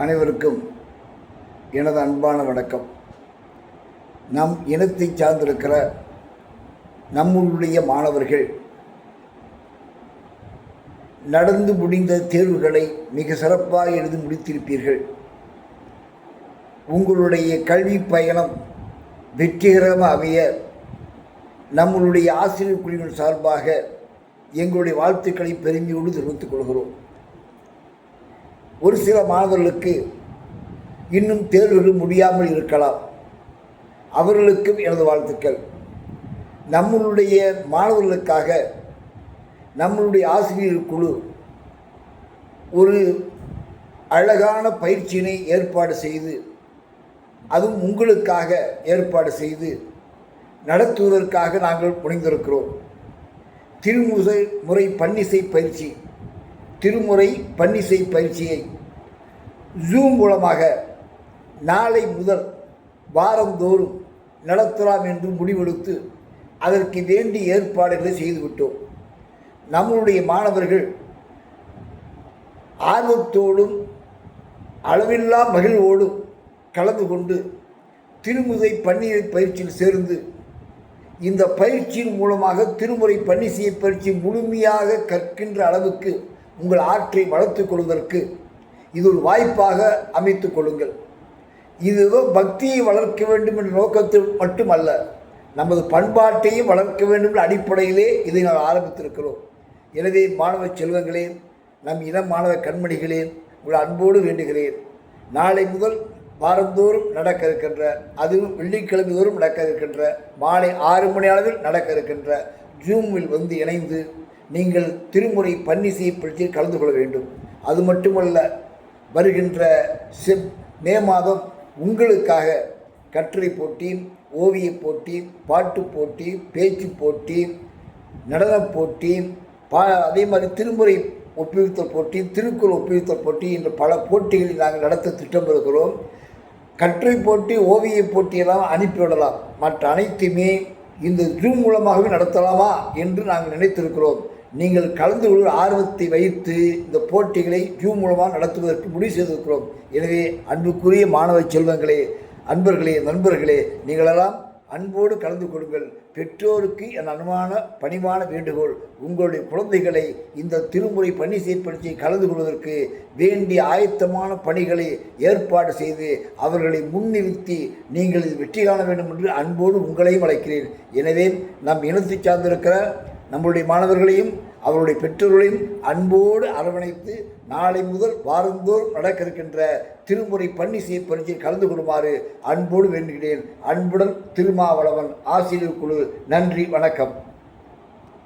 அனைவருக்கும் எனது அன்பான வணக்கம். நம் இனத்தை சார்ந்திருக்கிற நம்முடைய மாணவர்கள் நடந்து முடிந்த தேர்வுகளை மிக சிறப்பாக எழுதி முடித்திருப்பீர்கள். உங்களுடைய கல்வி பயணம் வெற்றிகரமாக அமைய நம்மளுடைய ஆசிரியர் குழுவின் சார்பாக எங்களுடைய வாழ்த்துக்களை பெருமையோடு தெரிவித்துக் கொள்கிறோம். ஒரு சில மாணவர்களுக்கு இன்னும் தேர்வுகள் முடியாமல் இருக்கலாம். அவர்களுக்கும் எனது வாழ்த்துக்கள். நம்மளுடைய மாணவர்களுக்காக நம்மளுடைய ஆசிரியர் குழு ஒரு அழகான பயிற்சியினை ஏற்பாடு செய்து, அதுவும் உங்களுக்காக ஏற்பாடு செய்து நடத்துவதற்காக நாங்கள் முனைந்திருக்கிறோம். திருமுறை பன்னிசை பயிற்சி, திருமுறை பன்னிசை பயிற்சியை ஜூம் மூலமாக நாளை முதல் வாரந்தோறும் நடத்தலாம் என்று முடிவெடுத்து அதற்கு வேண்டிய ஏற்பாடுகளை செய்துவிட்டோம். நம்முடைய மாணவர்கள் ஆர்வத்தோடும் அளவில்லா மகிழ்வோடும் கலந்து கொண்டு திருமுறை பன்னிசை பயிற்சியில் சேர்ந்து இந்த பயிற்சியின் மூலமாக திருமுறை பன்னிசை பயிற்சி முழுமையாக கற்கின்ற அளவுக்கு உங்கள் ஆற்றை வளர்த்துக் கொள்வதற்கு இது ஒரு வாய்ப்பாக அமைத்துக் கொள்ளுங்கள். இதுவோ பக்தியை வளர்க்க வேண்டும் என்ற நோக்கத்தில் மட்டுமல்ல, நமது பண்பாட்டையும் வளர்க்க வேண்டும் என்ற அடிப்படையிலே இதை நாம் ஆரம்பித்திருக்கிறோம். எனவே மாணவ செல்வங்களே, நம் இன மாணவ கண்மணிகளே, உங்கள் அன்போடு வேண்டுகிறேன். நாளை முதல் வாரந்தோறும் நடக்க இருக்கின்ற, அதுவும் வெள்ளிக்கிழமை தோறும் நடக்க இருக்கின்ற, மாலை 6 மணி அளவில் நடக்க இருக்கின்ற ஜூமில் வந்து இணைந்து நீங்கள் திருமுறை பன்னிசை பயிற்சியில் கலந்து கொள்ள வேண்டும். அது மட்டுமல்ல, வருகின்ற மே மாதம் உங்களுக்காக கட்டுரை போட்டி, ஓவிய போட்டி, பாட்டு போட்டி, பேச்சு போட்டி, நடனப் போட்டி, அதே மாதிரி திருமுறை ஒப்புவித்தல் போட்டி, திருக்குறள் ஒப்புவித்தல் போட்டி என்ற பல போட்டிகளை நாங்கள் நடத்த திட்டமிருக்கிறோம். கட்டுரை போட்டி, ஓவிய போட்டியெல்லாம் அனுப்பிவிடலாம். மற்ற அனைத்துமே இந்த ஜூம் மூலமாகவே நடத்தலாமா என்று நாங்கள் நினைத்திருக்கிறோம். நீங்கள் கலந்து கொள்ள ஆர்வத்தை வைத்து இந்த போட்டிகளை ஜூம் மூலமாக நடத்துவதற்கு முடிவு செய்திருக்கிறோம். எனவே அன்புக்குரிய மாணவ செல்வங்களே, அன்பர்களே, நண்பர்களே, நீங்களெல்லாம் அன்போடு கலந்து கொள்ளுங்கள். பெற்றோருக்கு என் அன்பான பணிவான வேண்டுகோள், உங்களுடைய குழந்தைகளை இந்த திருமுறை பன்னிசை பயிற்சியை கலந்து கொள்வதற்கு வேண்டிய ஆயத்தமான பணிகளை ஏற்பாடு செய்து அவர்களை முன்னிறுத்தி நீங்கள் வெற்றி காண வேண்டும் என்று அன்போடு உங்களையும் அழைக்கிறேன். எனவே நம் இனத்தை சார்ந்திருக்கிற நம்முடைய மாணவர்களையும் அவருடைய பெற்றோர்களையும் அன்போடு அரவணைத்து நாளை முதல் வாரந்தோறும் நடக்க இருக்கின்ற திருமுறை பன்னிசை பயிற்சியில் கலந்து கொள்ளுமாறு அன்போடு வேண்டுகிறேன். அன்புடன் திருமாவளவன், ஆசிரியர் குழு. நன்றி, வணக்கம்.